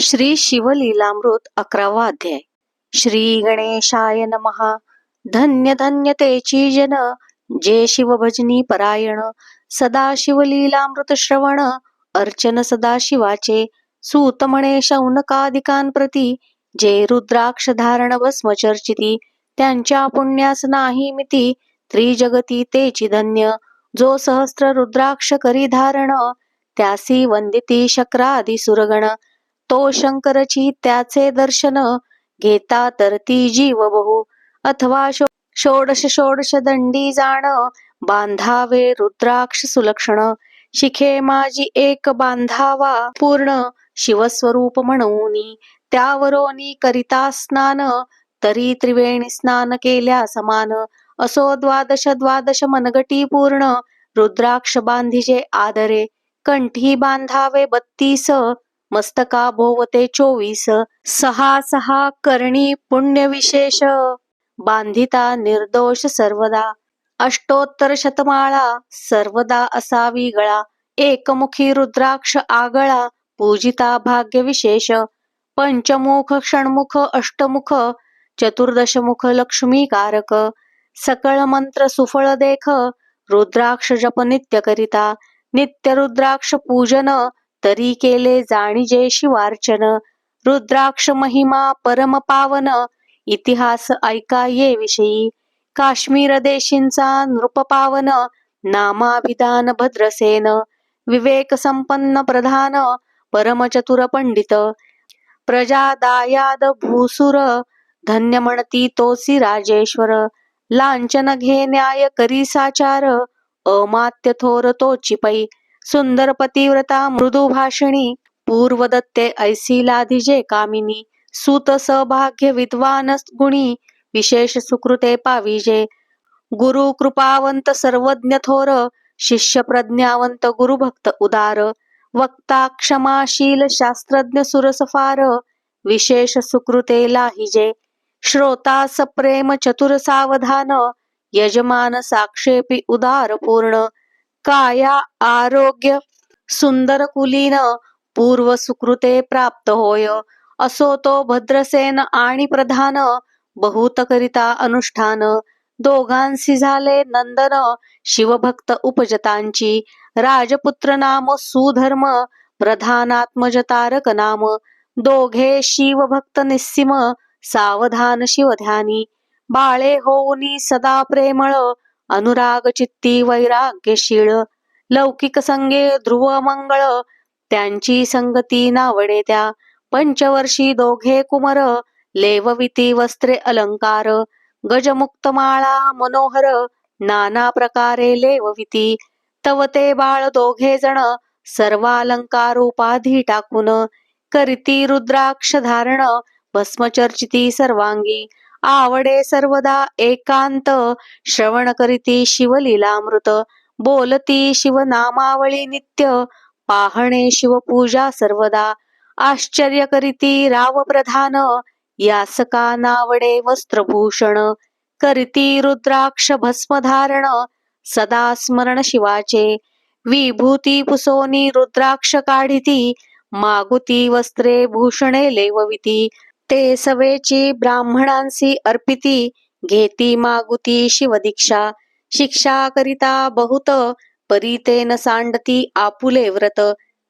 श्री शिवलीलामृत 11वा अध्याय. श्री गणेशाय नमः. धन्य धन्य तेची जन, जे शिवभजनी परायण. सदा शिवलीलामृत श्रवण, अर्चन सदा शिवाचे. सूत म्हणे शौनकादिकांप्रती, जे रुद्राक्ष धारण भस्म चर्चिती. त्यांच्या पुण्यास नाही मिती, त्रिजगती तेची धन्य. जो सहस्त्र रुद्राक्ष करी धारण, त्यासी वंदिती शक्रादी सुरगण. तो शंकरची त्याचे दर्शन, घेता तरती जीव बहु. अथवा षोडश षोडश दंडी जाण, बांधावे रुद्राक्ष सुलक्षण. शिखे माझी एक बांधावा पूर्ण, शिवस्वरूप म्हणूनी. त्यावरोनी करिता स्नान, तरी त्रिवेणी स्नान केल्या समान. असो द्वादश द्वादश मनगटी पूर्ण, रुद्राक्ष बांधिजे आदरे. कंठी बांधावे 32, मस्तका भोवते 24. सहा सहा करणी पुण्य विशेष, बांधिता निर्दोष सर्वदा. अष्टोत्तर शतमाळा, सर्वदा असावी गळा. एकमुखी रुद्राक्ष आगळा, पूजिता भाग्य विशेष. पंचमुख षण्मुख अष्टमुख, चतुर्दशमुख लक्ष्मीकारक. सकळ मंत्र सुफळ देख, रुद्राक्ष जप नित्य करिता. नित्य रुद्राक्ष पूजन, तरी केले जाणीजे शिवार्चन. रुद्राक्ष महिमा परम पावन, इतिहास ऐका ये विषयी. काश्मीर देशींचा नृप पावन, नामाभिधान भद्रसेन. विवेक संपन्न प्रधान, परम चतुर पंडित. प्रजा दायाद भूसुर, धन्य म्हणती तोसी राजेश्वर. लांछन घे न्याय करी साचार, अमात्य थोर तोची पै. सुंदर पतिव्रता मृदू भाषिणी, पूर्वदत्ते ऐसी लाधिजे कामिनी. सूत सौभाग्य विद्वान गुणी, विशेष सुकृते पाविजे. गुरु कृपावंत सर्वज्ञ थोर, शिष्य प्रज्ञावंत गुरुभक्त उदार. वक्ता क्षमाशील शास्त्रज्ञ सुरसफार, विशेष सुकृते लाहिजे. श्रोता सप्रेम चतुर सावधान, यजमान साक्षेपी उदार पूर्ण. काया आरोग्य सुंदर कुलीन, पूर्व सुकृते प्राप्त होय. असो तो भद्रसेन आणि प्रधान, बहुत करिता अनुष्ठान. दोघांसी झाले नंदन, शिवभक्त उपजतांची. राजपुत्र नाम सुधर्म, प्रधानात्मज तारक नाम. दोघे शिवभक्त निस्सीम, सावधान शिवध्यानी. बाळे होऊनी सदा प्रेमळ, अनुराग चित्ती वैराग्यशीळ. लौकिक संगे ध्रुव मंगळ, त्यांची संगती नावडे त्या. पंचवर्षी दोघे कुमर, लेवविती वस्त्रे अलंकार. गजमुक्त माळा मनोहर, नाना प्रकारे लेवविती. तव ते बाळ दोघे जण, सर्वालंकार उपाधी टाकून. करीती रुद्राक्ष धारण, भस्मचर्चिती सर्वांगी. आवडे सर्वदा एकांत, श्रवण करीती शिवलीलामृत. बोलती शिवनामावळी नित्य, पाहणे शिवपूजा सर्वदा. आश्चर्य करीती राव प्रधान, यासका नावडे वस्त्रभूषण. करीती रुद्राक्ष भस्म धारण, सदा स्मरण शिवाचे. विभूती पुसोनी रुद्राक्ष काढिती, मागुती वस्त्रे भूषणे लेवविती. ते सवेची ब्राह्मणांसी अर्पिती, घेती मागुती शिवदीक्षा. शिक्षा करिता बहुत, परीतेन सांडती आपुले व्रत.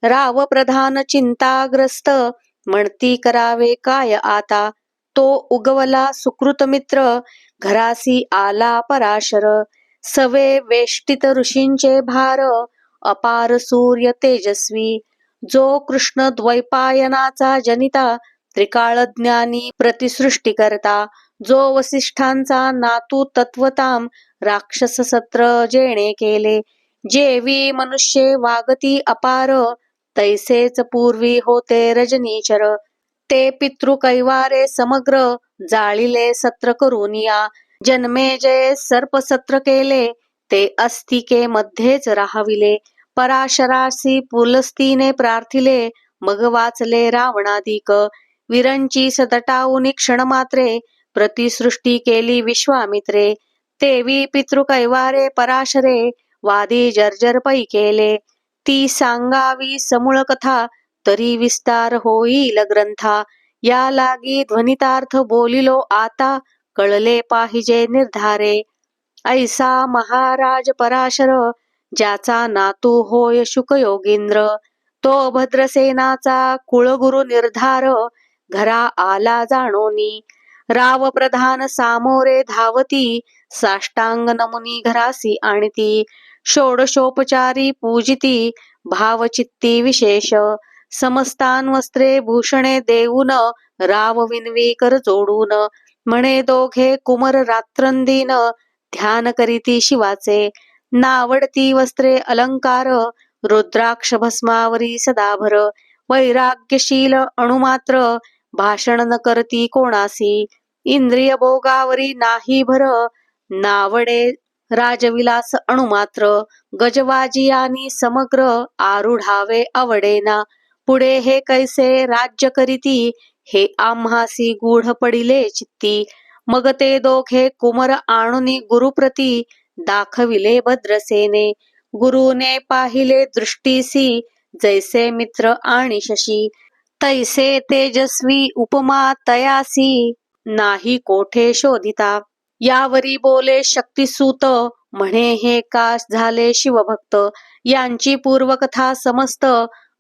राव प्रधान चिंताग्रस्त, म्हणती करावे काय आता. तो उगवला सुकृत मित्र, घरासी आला पराशर. सवे वेष्टित ऋषींचे भार, अपार सूर्य तेजस्वी. जो कृष्ण द्वैपायनाचा जनिता, त्रिकाळज्ञानी प्रतिसृष्टी करता. जो वसिष्ठांचा नातू तत्वताम, राक्षस सत्र जेणे केले. जेवी मनुष्ये वागती अपार, तैसेच पूर्वी होते रजनीचर. ते पितृ कैवारे समग्र, जाळिले सत्र करूनिया. जन्मेजय सर्पसत्र केले, ते अस्तिके मध्येच राहविले. पराशरासी पुलस्तीने प्रार्थिले, मग वाचले रावणाधिक. विरंची सतटाऊनी क्षणमात्रे, प्रतिसृष्टी केली विश्वामित्रे. तेवी पितृ कैवारे पराशरे, वादी जर्जर पै केले. ती सांगावी समूळ कथा, उत्तरी विस्तार होईल ग्रंथा. या लागी ध्वनितार्थ बोलिलो आता, कळले पाहिजे निर्धारे. ऐसा महाराज पराशर, ज्याचा नातू होय शुक योगींद्र. तो भद्रसेनाचा कुळगुरु निर्धार, घरा आला जाणोनी. राव प्रधान सामोरे धावती, साष्टांग नमुनी घरासी आणती. षोडशोपचारी पूजिती, भावचित्ती विशेष. समस्तान वस्त्रे भूषणे देऊन, राव विनवी कर जोडून. म्हणे दोघे कुमर रात्रंदिन, ध्यान करीती शिवाचे. नावडती वस्त्रे अलंकार, रुद्राक्ष भस्मावरी सदाभर. वैराग्यशील अणुमात्र, भाषण न करती कोणासी. इंद्रिय भोगावरी नाही भर, नावडे राजविलास अणुमात्र. गजवाजियानी समग्र, आरुढावे आवडेना. पुढे हे कैसे राज्य करीती, हे आम्हासी गूढ पडिले चित्ती. मग ते दोघे कुमर आणुनी गुरुप्रती, दाखविले भद्रसेने. गुरुने पाहिले दृष्टीसी, जैसे मित्र आणि शशी. तैसे तेजस्वी उपमा तयासी, नाही कोठे शोधिता. यावरी बोले शक्तिसूत, म्हणे हे का झाले शिवभक्त. यांची पूर्वकथा समस्त,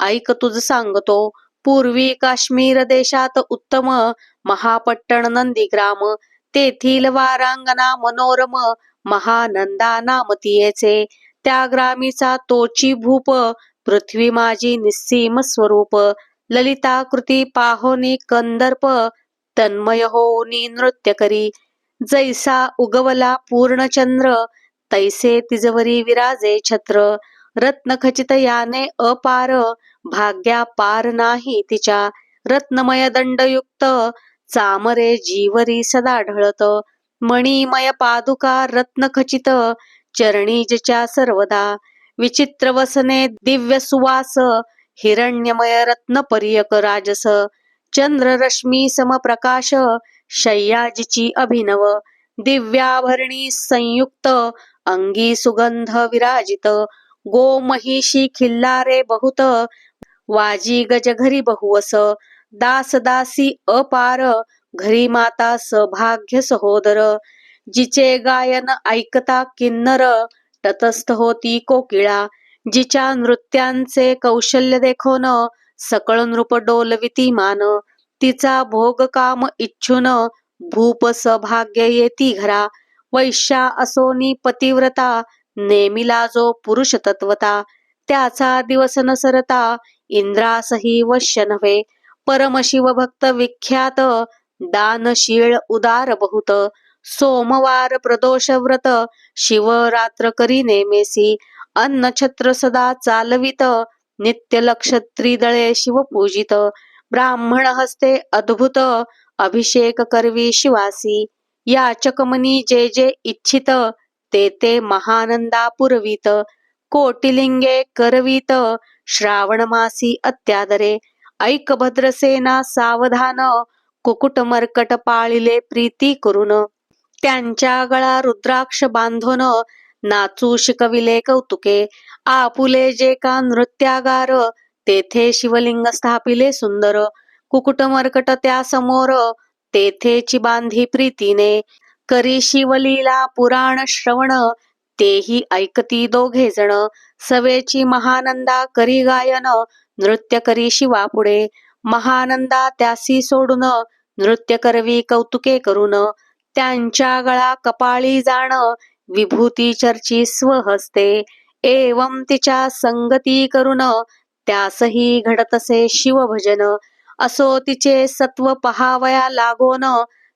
ऐक तुझ सांगतो. पूर्वी काश्मीर देशात उत्तम, महापट्टण नंदीग्राम. तेथील वारांगना मनोरम, महानंदा नाम तियेचे. त्या ग्रामीचा तोची भूप, पृथ्वी माझी निस्सीम स्वरूप. ललिताकृती पाहोनी कंदर्प, तन्मय होऊनी नृत्य करी. जैसा उगवला पूर्णचंद्र, तैसे तिजवरी विराजे छत्र. रत्नखचित याने अपार, भाग्या पार नाही तिच्या. रत्नमय दंडयुक्त, चामरे जीवरी सदा ढळत. मणिमय पादुका रत्नखचित, चरणीजच्या सर्वदा. विचित्र वसने दिव्य सुवास, हिरण्यमय रत्न पर्यक राजस. चंद्ररश्मी समप्रकाश, शय्याजिची अभिनव. दिव्याभरणी संयुक्त, अंगी सुगंध विराजित. गोमहिषी खिल्लारे बहुत, वाजी गज घरी बहुवस. दास दासी अपार, घरी माता सभाग्य सहोदर. जिचे गायन ऐकता किन्नर, तटस्थ होती कोकिळा. जिच्या नृत्यांचे कौशल्य देखोन, सकळ नृप डोलविती मान. तिचा भोग काम इच्छुन, भूप सभाग्य येती घरा. वैश्या असोनी पतिव्रता, नेमिला जो पुरुष तत्वता. त्याचा दिवस न सरता, इंद्रासही वश्य नव्हे. परमशिव भक्त विख्यात, दानशीळ उदार बहुत. सोमवार प्रदोष व्रत, शिवरात्र करी नेमेसी. अन्न छत्र सदा चालवित, नित्य लक्ष त्रिदळे शिव पूजित. ब्राह्मण हस्ते अद्भुत, अभिषेक करवी शिवासी. याचकमनी जे जे इच्छित, ते ते महानंदा पुरवित. कोटिलिंगे करवीत, श्रावण मासी अत्यादरे. ऐक भद्रसेना सावधान, कुकुट मर्कट पाळिले प्रीती करून. त्यांच्या गळा रुद्राक्ष बांधून, नाचू शिकविले कौतुके. आपुले जे का नृत्यागार, तेथे शिवलिंग स्थापिले सुंदर. कुकुट मर्कट त्या समोर, तेथेची बांधी प्रीतीने. करी शिवलीला पुराण श्रवण, तेही ऐकती दोघे जण. सवेची महानंदा करी गायन, नृत्य करी शिवापुढे. महानंदा त्यासी सोडून, नृत्य करवी कौतुके करून. त्यांच्या गळा कपाळी जाण, विभूती चर्ची स्वहस्ते. एवं तिच्या संगती करून, त्यासही घडतसे शिवभजन. असो तिचे सत्व पहावया लागोन,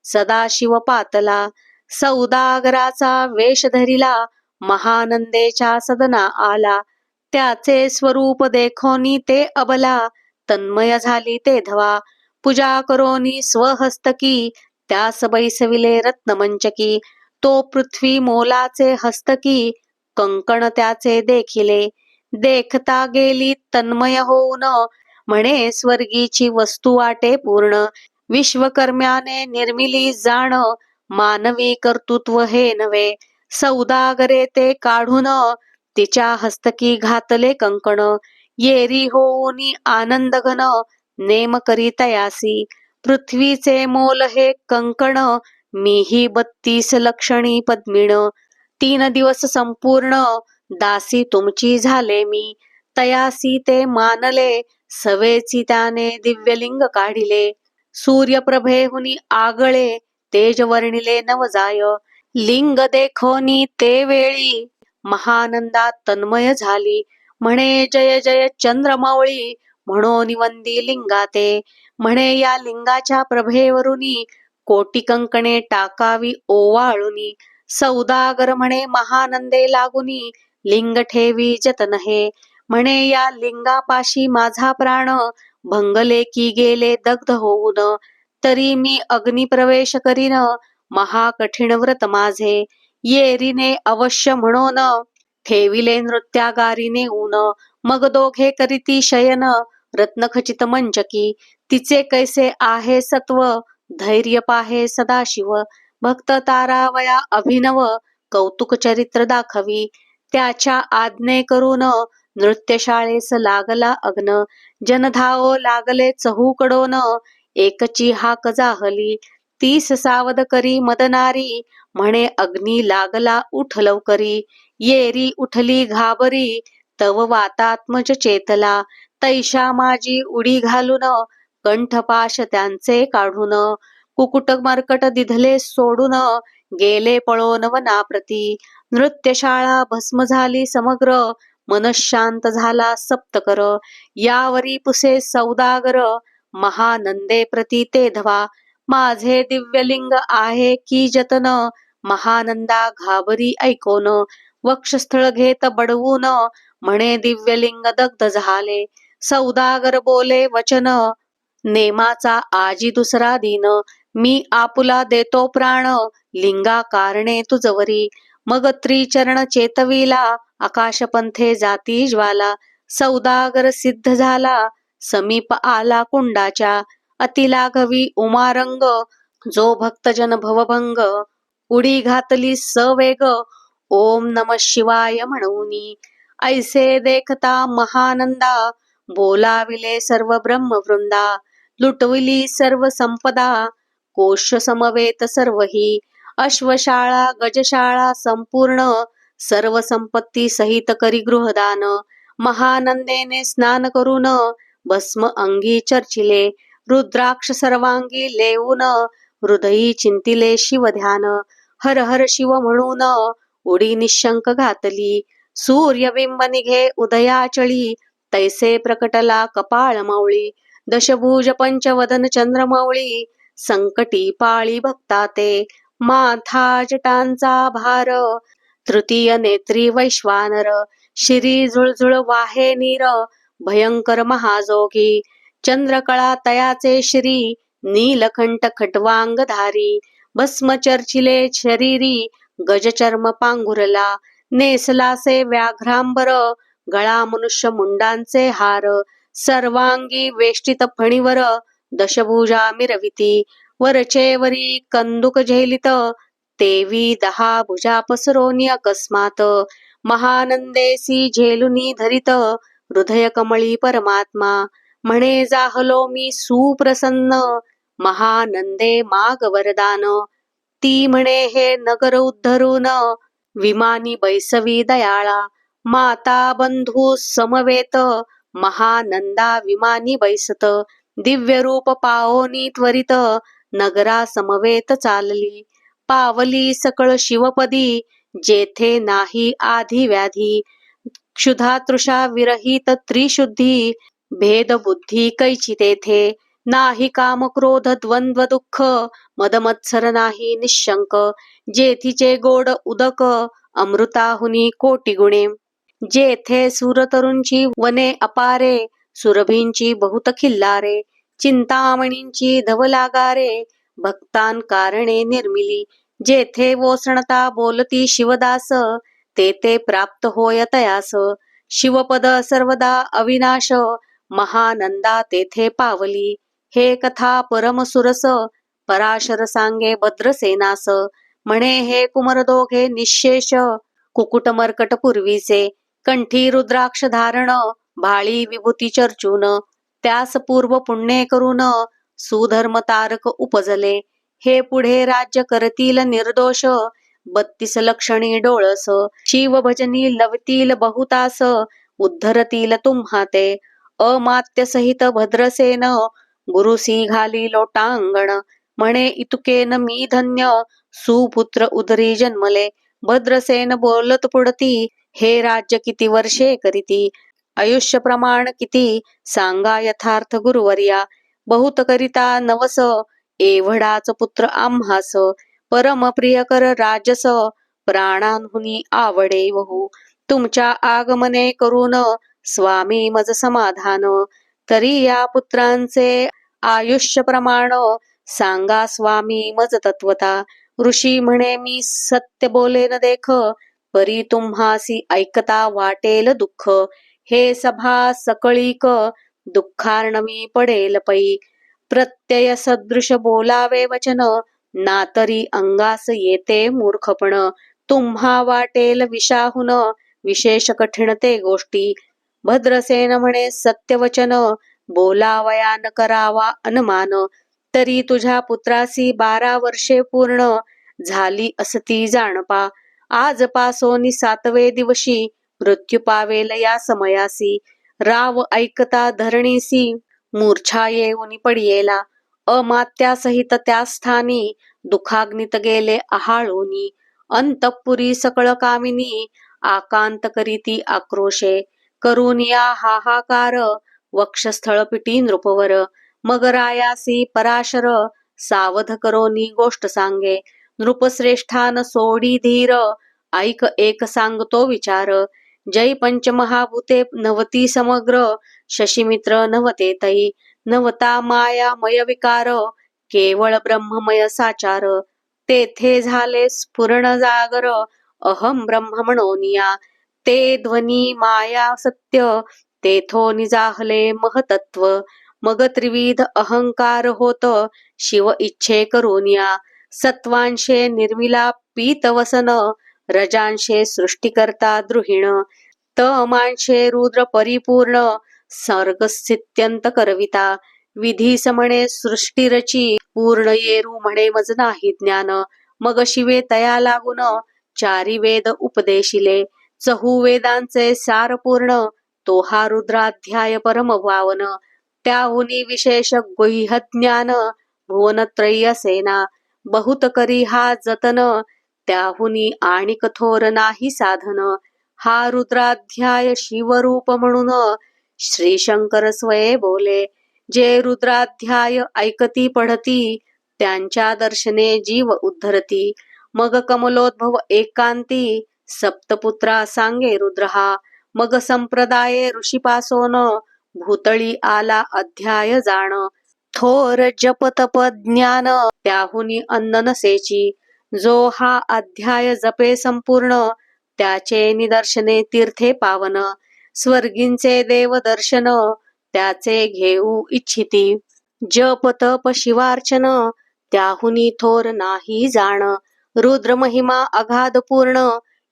सदा शिव पातला. सौदागराचा वेश धरिला, महानंदेच्या सदना आला. त्याचे स्वरूप देखोनी ते अबला, तन्मय झाली ते धवा. पूजा करोनी स्वहस्तकी, त्यास बैसविले रत्नमंचकी. तो पृथ्वी मोलाचे हस्तकी, कंकण त्याचे देखिले. देखता गेली तन्मय होऊन, म्हणे स्वर्गीची वस्तू वाटे पूर्ण. विश्वकर्म्याने निर्मिली जाण, मानवी कर्तृत्व हे नव्हे. सौदागरे ते काढून, तिच्या हस्तकी घातले कंकण. येरी होऊनी आनंद घन नेम करी तयासी. पृथ्वीचे मोल हे कंकण मीही 32 लक्षणी पद्मिण. 3 दिवस संपूर्ण दासी तुमची झाले मी. तयासी ते मानले सवेची त्याने दिव्यलिंग काढिले. सूर्यप्रभेहुनी आगळे तेज वर्णिले नवजाय. लिंग देखोनी ते वेळी महानंदात तन्मय झाली. म्हणे जय जय चंद्रमौळी म्हणून वंदी लिंगाते. म्हणे या लिंगाच्या प्रभेवरुनी कोटी कंकणे टाकावी ओवाळुनी. सौदागर म्हणे महानंदे लागुनी लिंग ठेवी जतन हे. म्हणे या लिंगापाशी माझा प्राण भंगले की गेले दग्ध होऊन. तरी मी अग्नी प्रवेश करीन महाकठीण व्रत माझे. येरीने अवश्य म्हणून ठेविले नृत्यागारीने ऊन. मग दोघे करीती शयन रत्नखचित मंचकी. तिचे कैसे आहे सत्व धैर्य पाहे सदाशिव. भक्त तारावया अभिनव कौतुक चरित्र दाखवी. त्याच्या आज्ञे करून नृत्यशाळेस लागला अग्न. जनधावो लागले चहूकडोन एकची हाक जाहली. 30 सावध करी मदनारी म्हणे अग्नी लागला उठ लवकरी. येरी उठली घाबरी तव वातात्मज चेतला. तैशा माझी उडी घालून कंठपाश त्यांचे काढून. कुकुट मर्कट दिधले सोडून गेले पळोन वनाप्रती. नृत्यशाळा भस्म झाली समग्र मनशांत झाला सप्तकर. यावरी पुसे सौदागर महानंदे प्रती ते धवा. माझे दिव्यलिंग आहे की जतन महानंदा घाबरी ऐकोन. वक्षस्थळ घेत बडवून म्हणे दिव्यलिंग दग्ध झाले. सौदागर बोले वचन नेमाचा आजी दुसरा दिन. मी आपुला देतो प्राण लिंगा कारणे तुझवरी. मग त्रिचरण चेतविला आकाशपंथे जाती ज्वाला. सौदागर सिद्ध झाला समीप आला कुंडाच्या. अतिलाघवी उमारंग जो भक्तजन भवभंग. उडी घातली सवेग ओम नम शिवाय म्हणूनी. ऐसे देखता महानंदा बोलाविले सर्व ब्रह्मवृंदा. लुटविली सर्व संपदा कोश समवेत सर्वही. अश्वशाळा गजशाळा संपूर्ण सर्व संपत्ती सहित करी गृहदान. महानंदेने स्नान करून भस्म अंगी चर्चिले. रुद्राक्ष सर्वांगी लेऊन हृदयी चिंतिले शिवध्यान. हर हर शिव म्हणून उडी निशंक घातली. सूर्यबिंब निघे उदयाचळी तैसे प्रकटला कपाळ माऊळी. दशभुज पंचवदन चंद्रमौळी संकटी पाळी भक्ता ते. माथा जटांचा भार तृतीय नेत्री वैश्वानर. शिरी झुळझुळ वाहे नीर भयंकर महाजोगी. चंद्रकळा तयाचे श्री नीलकंठ खटवांगधारी. भस्म चर्चिले शरीरी गजचर्म पांघुरला. नेसलासे व्याघ्रांबर गळा मनुष्य मुंडांचे हार. सर्वांगी वेष्टित फणीवर दशभुजा मिरविती. वरचे वरी कंदुक झेलित तेवी 10 भुजा पसरोनी अकस्मात. महानंदेसी झेलुनी धरित हृदय कमळी परमात्मा. म्हणे जाहलो मी सुप्रसन्न महानंदे माग वरदान. ती म्हणे हे नगर उद्धरून विमानी बैसवी दयाळा. माता बंधू समवेत महानंदा विमानी बैसत. दिव्य रूप पाओनी त्वरित नगरा समवेत चालली. पावली सकळ शिवपदी जेथे नाही आधी व्याधी. क्षुधा तृषा विरहित त्रिशुद्धी भेद बुद्धी कैची तेथे. नाही काम क्रोध द्वंद्व दुःख मदमत्सर नाही निशंक. जेथीचे गोड उदक अमृताहुनी कोटी गुणे. जेथे सुरतरूंची वने अपारे सुरभींची बहुत खिल्लारे. चिंतामणींची धवलागारे भक्तान कारणे निर्मिली. जेथे वोसणता बोलती शिवदास तेथे प्राप्त होय तयास. शिवपद सर्वदा अविनाश महानंदा तेथे पावली. हे कथा परमसुरस पराशर सांगे भद्रसेनास. म्हणे हे कुमर दोघे निशेष कुकुट मर्कट पूर्वीचे. कंठी रुद्राक्ष धारण भाळी विभूती चर्चून, त्यास पूर्व पुण्ये करून, सुधर्म तारक उपजले. हे पुढे राज्य करतील निर्दोष, 32 लक्षणी डोळस. शिव भजनी लवतील बहुतास, उद्धरतील तुम्हा ते. अमात्य सहित भद्रसेन, गुरुसी घाली लोटांगण. म्हणे इतुकेन मी धन्य, सुपुत्र उदरी जन्मले. भद्रसेन बोलत पुढती, हे राज्य किती वर्षे करीती. आयुष्य प्रमाण किती, सांगा यथार्थ गुरुवर्या. बहुत करिता नवस, एवढाच पुत्र आम्हास. परम प्रिय कर राजस, प्राणांहुनी आवडे वहू. तुमच्या आगमने करून, स्वामी मज समाधान. तरी या पुत्रांचे आयुष्य प्रमाण, सांगा स्वामी मज तत्वता. ऋषी म्हणे मी सत्य बोलेन देख, परी तुम्हासी ऐकता वाटेल दुःख. हे सभा सकळीक, दुःखार्णवी पडेल पै. प्रत्यय सदृश बोलावे वचन, ना तरी अंगास येते मूर्खपण. तुम्हा वाटेल विषाहून, विशेष कठीण ते गोष्टी. भद्रसेन म्हणे सत्यवचन, बोलावया न करावा अनुमान. तरी तुझ्या पुत्रासी 12 वर्षे पूर्ण, झाली असती जाणपा. आजपासोनी 7वे दिवशी, मृत्यू पावेल या समयासी. राव ऐकता धरणीसी, मूर्छा येऊनी पडियेला. अमात्यासहित त्या स्थानी, दुखाग्नीत गेले आहाळूनी. अंतःपुरी सकळ कामिनी, आकांत करीती आक्रोशे. करून हाहाकार, वक्षस्थळ पिटी नृपवर. मग रायासी पराशर, सावध करोनी गोष्ट सांगे. नृपश्रेष्ठान सोडी धीर, ऐक एक सांगतो विचार. जै पंचमहाभूते 90 समग्र, शशिमित्र 90 तै. 90 मायामय विकार, केवळ ब्रह्ममय साचार. तेथे झाले स्फुरण जागर, अहम ब्रह्म म्हणोनिया. ते ध्वनी माया सत्य, तेथोनी जाहले महतत्व. मग त्रिविध अहंकार होत, शिव इच्छे करोनिया. सत्वांशे निर्मिला पीतवसन, रजांशे सृष्टिकर्ता द्रुहिण. तमांशे रुद्र परिपूर्ण, सर्गस्थित्यंत करविता. विधीस म्हणे सृष्टी रची, पूर्ण येरू म्हणे मज नाही ज्ञान. मग शिवे तया लागून, चारी वेद उपदेशिले. चहुवेदांचे सार पूर्ण, तो हा रुद्राध्याय परम पावन. त्याहुनी विशेष गुह्यज्ञान, भुवनत्रयी असेना. बहुत करी हा जतन, त्याहुनी आणि कठोर नाही साधन. हा रुद्राध्याय शिवरूप म्हणून, श्री शंकर स्वये बोले. जे रुद्राध्याय ऐकती पढती, त्यांच्या दर्शने जीव उद्धरती. मग कमलोद्भव एकांती, सप्तपुत्रा सांगे रुद्र हा. मग संप्रदाये ऋषीपासोन, भूतळी आला अध्याय जाण. थोर जप तप ज्ञान, त्याहुनी अन्न नसेची. जो हा अध्याय जपे संपूर्ण, त्याचे निदर्शने तीर्थे पावन. स्वर्गींचे देव दर्शन, त्याचे घेऊ इच्छिती. जप तप शिवार्चन, त्याहुनी थोर नाही जाण. रुद्र महिमा अगाध पूर्ण,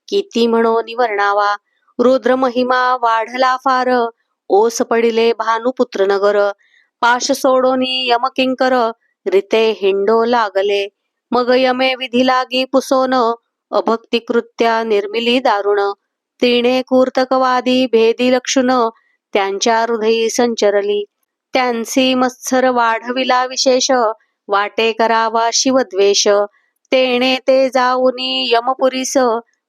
किती म्हणो निवर्णावा. रुद्र महिमा वाढला फार, ओस पडिले भानुपुत्र नगर. पाश सोडोनी यमकिंकर, रिते हिंडो लागले. मग यमे विधी लागी पुसोन, अभक्ती कृत्या निर्मिली दारुण. तिने कूर्तकवादी भेदी लक्षुन, त्यांच्या हृदयी संचरली. त्यांसी मत्सर वाढविला विशेष, वाटे करावा शिवद्वेष. तेणे ते जाऊनी यमपुरीस,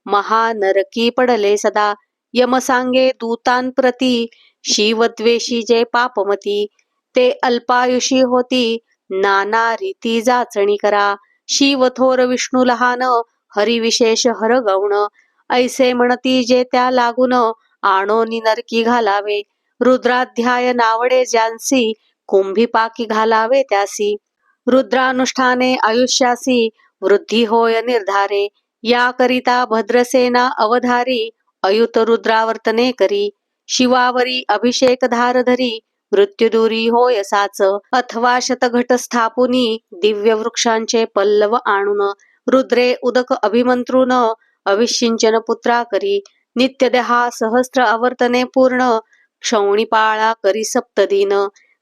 महानरकी पडले सदा. यम सांगे दूतांप्रती, शिवद्वेषी जे पापमती. ते अल्पायुषी होती, नाना रीती जाचणी करा. शिव थोर विष्णू लहान, हरी विशेष हर गौण. ऐसे म्हणती जे त्या लागून, आणोनी नरकी घालावे. रुद्राध्याय नावडे ज्यांसी, कुंभी पाकी घालावे त्यासी. रुद्रानुष्ठाने आयुष्यासी, वृद्धी होय निर्धारे. याकरिता भद्रसेना अवधारी, अयुत रुद्रावर्तने करी. शिवावरी अभिषेक धार धरी, मृत्युदुरी होय साच. अथवा शतघट स्थापुनी, दिव्य वृक्षांचे पल्लव आणून. रुद्रे उदक अभिमंत्रून, अविषिंचन पुत्रा करी. नित्य दहा सहस्त्र आवर्तने पूर्ण, क्षौणिपाळा करी सप्तदिन,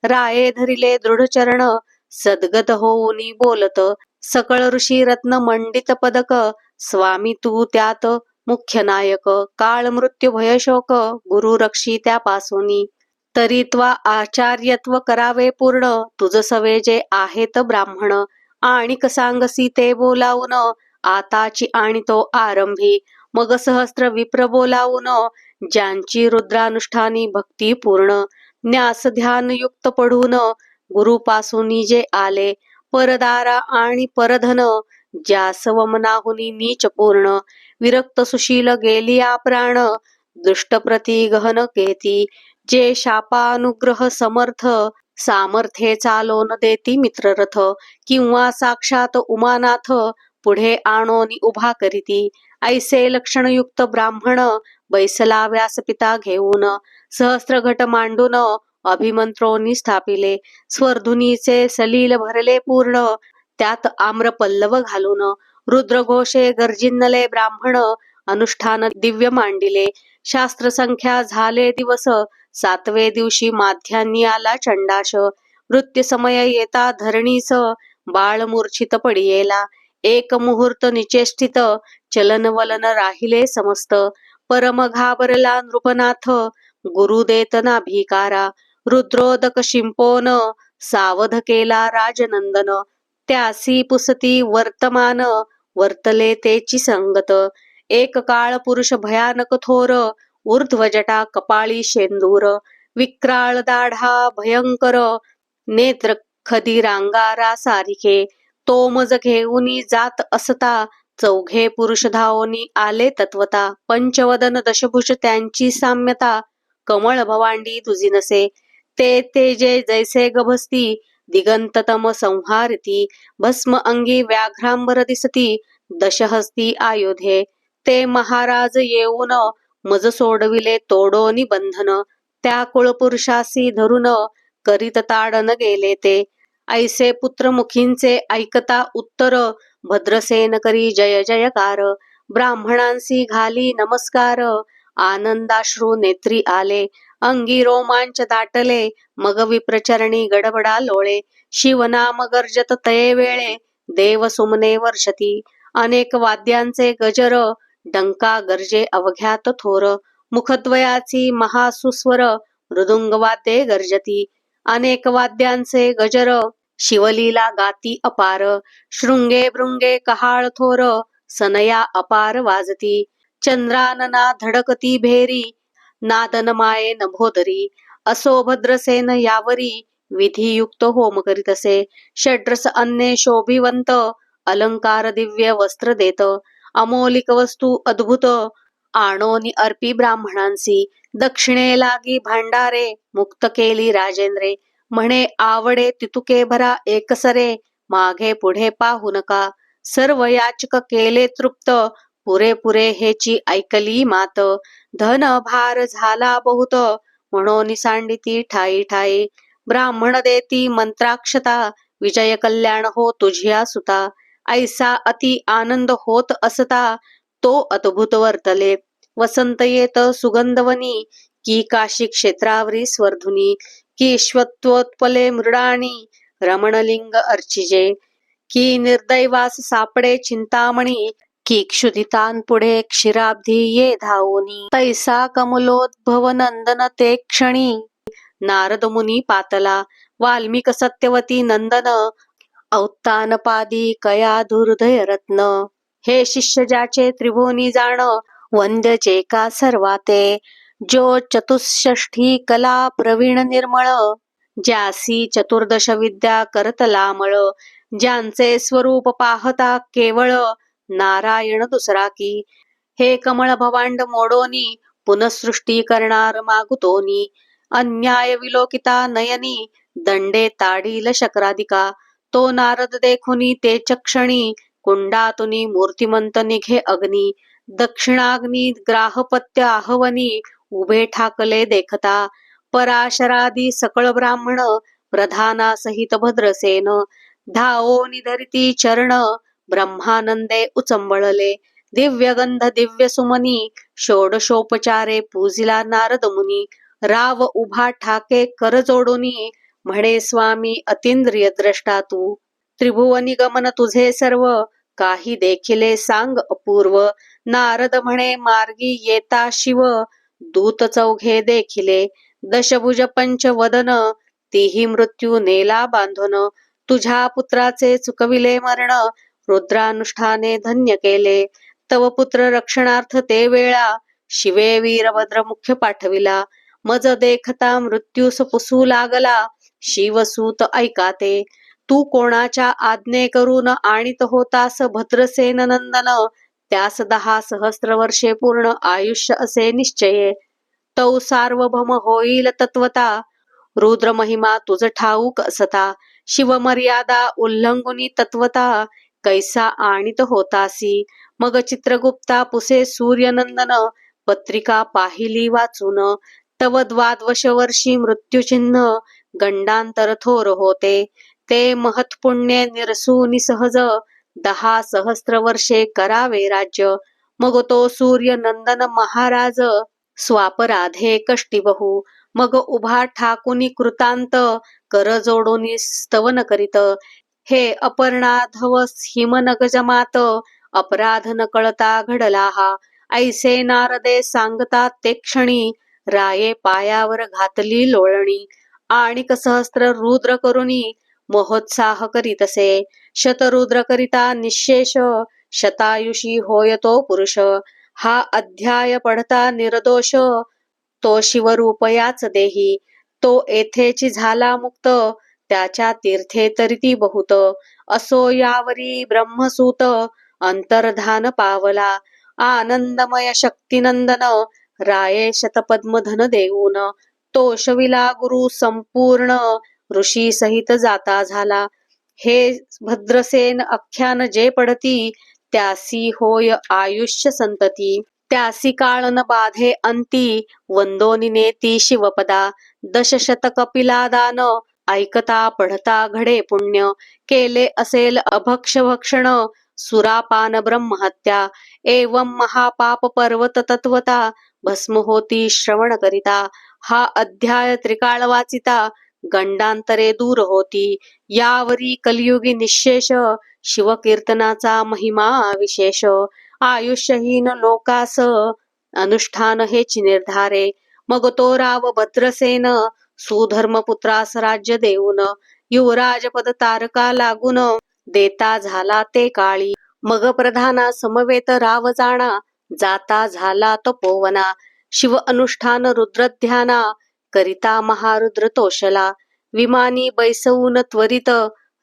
राये धरिले दृढचरण, सद्गत होऊनी बोलत, सकळ ऋषी रत्न मंडित पदक, स्वामी तू त्यात मुख्य नायक, काळ मृत्यू भयशोक, गुरु रक्षी त्यापासूनी, तरी त्वा आचार्यत्व करावे पूर्ण, तुझ सवे जे आहेत ब्राह्मण, आणिक सांगसी ते बोलावून, आताची आणि तो आरंभी, मग सहस्त्र विप्र बोलावून, ज्यांची रुद्रानुष्ठानी भक्ती पूर्ण, न्यास ध्यान युक्त पडून, गुरुपासूनी जे आले, परदारा आणि परधन, ज्यास वमनाहुनी नीच पूर्ण, विरक्त सुशील गेलिया प्राण, दुष्टप्रती गहन केती, जे शापानुग्रह समर्थ, सामर्थ्ये चालोन देती मित्ररथ, किंवा साक्षात उमानाथ, पुढे आणोनी उभा करीती, ऐसे लक्षणयुक्त ब्राह्मण, बैसला व्यासपिता घेऊन, सहस्त्र घट मांडून, अभिमंत्रोनी स्थापिले, स्वर्धुनीचे सलील भरले पूर्ण, त्यात आम्र पल्लव घालून, रुद्रघोषे गर्जिन्नले ब्राह्मण, अनुष्ठान दिव्य मांडिले, शास्त्र संख्या झाले दिवस, सातवे दिवशी माध्यान्नी आला चंडाश, मृत्यू समय येता धरणीस, बाळ मूर्छित पडियेला, एक मुहूर्त निचेष्टित, चलन वलन राहिले समस्त, परम घाबरला नृपनाथ, गुरु देतना भिकारा, रुद्रोदक शिंपोन, सावध केला राजनंदन, त्यासी पुसती वर्तमान, वर्तले तेची संगत, एक काळ पुरुष भयानक थोर, ऊर्ध्वजटा कपाळी शेंदूर, विक्राळ दाढा भयंकर, नेत्र खदिरांगारा सारिखे, तो मज घेऊनी जात असता, चौघे पुरुष धावोनी आले तत्वता, पंचवदन दशभुज त्यांची साम्यता, कमळ भवांडी तुझी नसे, ते तेजे जैसे गभस्ती, दिगंततम संहारती, भस्म अंगी व्याघ्रांबर दिसती, दशहस्ती आयुधे, ते महाराज येऊन, मज सोडविले तोडोनी बंधन, त्या कुळपुरुषासी धरून, करीत ताडन गेले ते, ऐसे पुत्रमुखींचे ऐकता उत्तर, भद्रसेन करी जय जयकार, ब्राह्मणांसी घाली नमस्कार, आनंदाश्रू नेत्री आले, अंगी रोमांच दाटले, मग विप्रचरणी गडबडा लोळे, शिवनाम गर्जत तये वेळे, देव सुमने वर्षती, अनेक वाद्यांचे गजर, डंका गर्जे अवघ्यात थोर, मुखद्वयाची महासुस्वर, मृदुंग वाद्ये गर्जती, अनेक वाद्यांचे गजर, शिवलीला गाती अपार, शृंगे भृंगे कहाळ थोर, सनया अपार वाजती, चंद्रानना धडकती भेरी, नादन माये नभोदरी, असो भद्रसेन यावरी, विधियुक्त होम करीतसे, षड्रस अन्ने शोभिवंत, अलंकार दिव्य वस्त्र देत, अमोलिक वस्तू अद्भुत, आणोनी अर्पी ब्राह्मणांसी, दक्षिणे लागी भांडारे, मुक्त केली राजेंद्रे, म्हणे आवडे तितुके भरा एकसरे, मागे पुढे पाहू नका, सर्व याचक केले तृप्त, पुरेपुरे हेची ऐकली मात, धन भार झाला बहुत, म्हणून सांडिती ठाई ठाई, ब्राह्मण देती मंत्राक्षता, विजय कल्याण हो तुझ्या सुता, ऐसा अति आनंद होत असता, तो अद्भुत वर्तले, वसंत येत सुगंधवनी, की काशी क्षेत्रावरी स्वर्धुनी, की श्वत्वोत्पले मृडाणी, रमणलिंग अर्चिजे, की निर्दैवास सापडे चिंतामणी, की क्षुधितान पुढे क्षीराब्धी ये धावोनी, तैसा कमलोद्भव नंदन ते क्षणी, नारद मुनी पातला, वाल्मिक सत्यवती नंदन, औत्तानपादी कया दुर्धय रत्न, हे शिष्य ज्याचे त्रिभुवनी जाण, वंद्य जे का सर्वाते, जो चतुष्षष्ठी कला प्रवीण निर्मळ, ज्यासी चतुर्दश विद्या करतलामळ, ज्यांचे स्वरूप पाहता केवळ, नारायण दुसरा की, हे कमळ भवांड मोडोनी, पुनःसृष्टी करणार मागुतोनी, अन्याय विलोकिता नयनी, दंडे ताडील शक्रादिका, तो नारद देखुनी ते चक्षणी, कुंडातुनी मूर्तिमंत निघे अग्नी, दक्षिणाग्नी ग्राहपत्य आहवनी, उभे ठाकले देखता, पराशरादी सकळ ब्राह्मण, प्रधाना सहित भद्रसेन, धावोनी धरिती चरण, ब्रह्मानंदे उचंबळले, दिव्यगंध दिव्य सुमनी, षोडशोपचारे पूजिला नारद मुनी, राव उभा ठाके कर जोडूनी, म्हणे स्वामी अतिंद्रिय द्रष्टा तू. त्रिभुवनी गमन तुझे सर्व, काही देखिले सांग अपूर्व. नारद म्हणे मार्गी येता शिव, दूत चौघे देखिले. दशभुज पंचवदन, तीही मृत्यू नेला बांधून. तुझ्या पुत्राचे चुकविले मरण, रुद्रानुष्ठाने धन्य केले. तव पुत्र रक्षणार्थ ते वेळा, शिवे वीरभद्र मुख्य पाठविला. मज देखता मृत्यूस पुसू लागला, शिवसूत ऐकाते. तू कोणाच्या आज्ञे करून आणीत होतास भद्रसेन नंदन, त्यास 10 सहस्र वर्षे पूर्ण आयुष्य असे निश्चये. तौ सार्वभौम होईल तत्वता, रुद्र महिमा तुझ ठाऊक असता. शिवमर्यादा उल्लंघुनी तत्वता, कैसा आणीत होतासी. मग चित्रगुप्ता पुसे सूर्यनंदन, पत्रिका पाहिली वाचून. तव 12 वर्षी मृत्यूचिन्ह, गंडांतर थोर होते. ते महत्पुण्य निरसूनी सहज, 10 सहस्र वर्षे करावे राज्य. मग तो सूर्य नंदन महाराज, स्वापराधे कष्टी बहु. मग उभा ठाकुनी कृतांत, कर जोडूनी स्तवन करीत. हे अपर्णाधव हिमनग जमात, अपराध न कळता घडला हा. ऐसे नारदे सांगतात ते क्षणी, राये पायावर घातली लोळणी. आणिक सहस्त्र रुद्र करुणी, महोत्साह करीतसे. शतरुद्र करिता निशेष, शतायुषी होय तो पुरुष. हा अध्याय पढता निर्दोष, तो शिवरूप याच देही. तो येथेची झाला मुक्त, त्याच्या तीर्थे तरिती बहुत. असो यावरी ब्रह्मसूत, अंतर्धान पावला. आनंदमय शक्तिनंदन, राये शतपद्मधन देऊन. तो शविला गुरु संपूर्ण, ऋषी सहित जाता झाला. हे भद्रसेन आख्यान जे पडती, त्यासी होय आयुष्य संतती. त्यासी काळ न बाधे अंती, वंदोनी नेती शिवपदा. 10 कपिला दान, ऐकता पढता घडे पुण्य. केले असेल अभक्ष भक्षण, सुरापान ब्रह्महत्या. एवं महापाप पर्वत तत्वता, भस्म होती श्रवण करिता. हा अध्याय त्रिकाळ वाचिता, गंडांतरे दूर होती. यावरी कलियुगी निशेष, शिवकीर्तनाचा महिमा विशेष. आयुष्यहीन लोकास, अनुष्ठान हेची निर्धारे. मग तो राव भद्रसेन, सुधर्मपुत्रास राज्य देऊन. युवराजपद तारका लागून, देता झाला ते काळी. मग प्रधाना समवेत राव जाणा, जाता झाला तपोवना. शिव अनुष्ठान रुद्रध्याना, करिता महारुद्र तोषला. विमानी बैसवून त्वरित,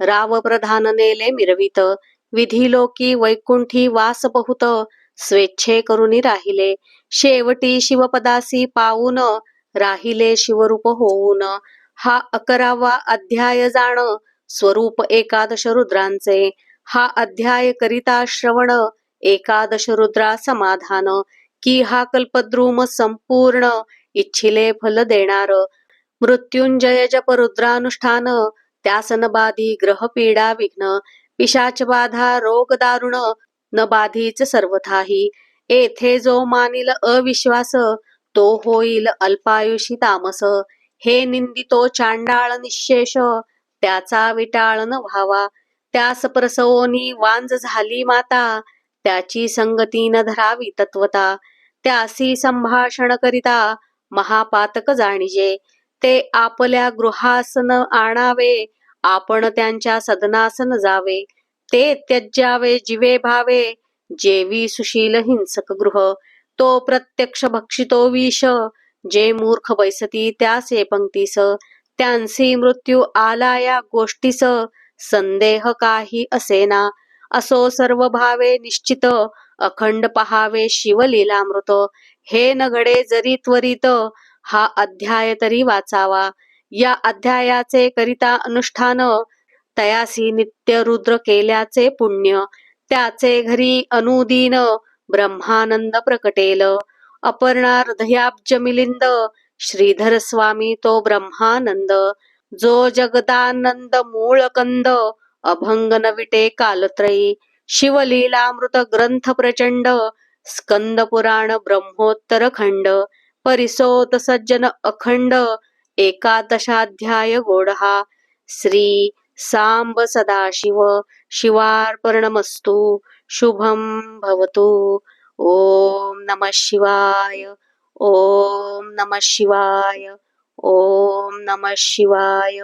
राव प्रधान नेले मिरवित. विधिलोकी वैकुंठी वास बहुत, स्वेच्छे करुनी राहिले. शेवटी शिवपदासी पावून, राहिले शिवरूप होऊन. हा 11वा अध्याय जाण, स्वरूप 11 रुद्रांचे. हा अध्याय करिता श्रवण, 11 रुद्रा समाधान. की हा कल्पद्रुम संपूर्ण, इच्छिले फल देणार. मृत्युंजय जप रुद्रानुष्ठान, त्यास न बाधी ग्रह पीडा विघ्न. पिशाच बाधा रोग दारुण, न बाधीच सर्वथाही. येथे जो मानिल अविश्वास, तो होईल अल्पायुषी तामस. हे निंदितो चांडाळ निशेष, त्याचा विटाळ न व्हावा. त्यास प्रसवोनी वांज झाली माता, त्याची संगती न धरावी तत्वता. त्यासी संभाषण करिता, महापातक जाणीजे. ते आपल्या गृहास न आणावे, आपण त्यांच्या सदनास न जावे. ते त्यज्यावे जिवे भावे, जेवी सुशील हिंसक गृह. तो प्रत्यक्ष भक्षितो विष, जे मूर्ख बैसती त्यासे पंक्तीस. त्यांसी मृत्यू आला या गोष्टीस, संदेह काही असेना. असो सर्व भावे निश्चित, अखंड पहावे शिवलीलामृत. हे न घडे जरी त्वरित, हा अध्याय तरी वाचावा. या अध्यायाचे करिता अनुष्ठान, तयासी नित्य रुद्र केल्याचे पुण्य. त्याचे घरी अनुदीन, ब्रह्मानंद प्रकटेल. अपर्णा हृदयाब्ज मिलिंद, श्रीधर स्वामी तो ब्रह्मानंद. जो जगदानंद मूळ कंद, अभंग न विटे कालत्रयी. शिवलीलामृत ग्रंथ प्रचंड, स्कंद पुराण ब्रह्मोत्तर खंड. परिसोत सज्जन अखंड एकादशाध्याय गोडहा. श्री सांब सदाशिव शिवार्पणमस्तु. शुभम भवतु. ओम नमः शिवाय. ओम नमः शिवाय. ओम नमः शिवाय.